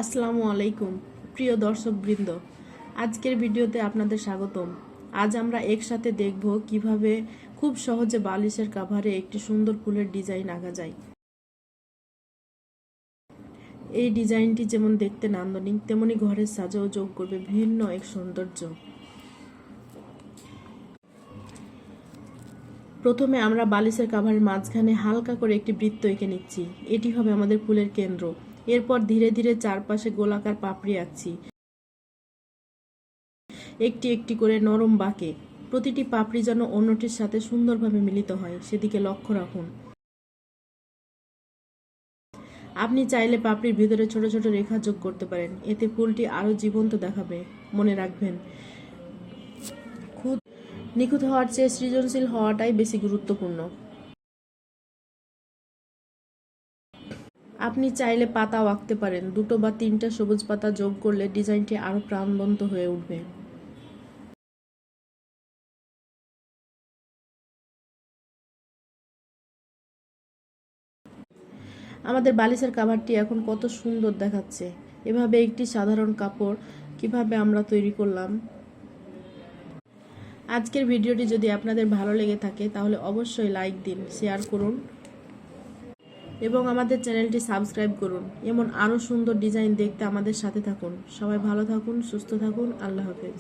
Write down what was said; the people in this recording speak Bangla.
আসসালামু আলাইকুম প্রিয় দর্শকবৃন্দ, আজকের ভিডিওতে আপনাদের স্বাগতম। আজ আমরা একসাথে দেখব কিভাবে খুব সহজে বালিশের কাভারে একটি সুন্দর ফুলের ডিজাইন আঁকা যায়। এই ডিজাইনটি যেমন দেখতে নান্দনিক, তেমনি ঘরের সাজেও যোগ করবে ভিন্ন এক সৌন্দর্য। প্রথমে আমরা বালিশের কাভারের মাঝখানে হালকা করে একটি বৃত্ত এঁকে নিচ্ছি। এটি হবে আমাদের ফুলের কেন্দ্র। এরপর ধীরে ধীরে চারপাশে গোলাকার পাপড়ি আঁকছি, একটি একটি করে নরম বাঁকে। প্রতিটি পাপড়ি যেন অন্যটির সাথে সুন্দরভাবে মিলিত হয়, সেদিকে লক্ষ্য রাখুন। আপনি চাইলে পাপড়ির ভিতরে ছোট ছোট রেখা যোগ করতে পারেন, এতে ফুলটি আরো জীবন্ত দেখাবে। মনে রাখবেন, নিখুঁত হওয়ার চেয়ে সৃজনশীল হওয়াটাই বেশি গুরুত্বপূর্ণ। আপনি চাইলে পাতাও আঁকতে পারেন, দুটো বা তিনটা সবুজ পাতা যোগ করলে ডিজাইনটি আরো প্রাণবন্ত হয়ে উঠবে। আমাদের বালিশের কাভারটি এখন কত সুন্দর দেখাচ্ছে। এভাবে একটি সাধারণ কাপড় কিভাবে আমরা তৈরি করলাম। আজকের ভিডিওটি যদি আপনাদের ভালো লেগে থাকে তাহলে অবশ্যই লাইক দিন, শেয়ার করুন এবং আমাদের চ্যানেলটি সাবস্ক্রাইব করুন। এমন আরও সুন্দর ডিজাইন দেখতে আমাদের সাথে থাকুন। সবাই ভালো থাকুন, সুস্থ থাকুন। আল্লাহ হাফেজ।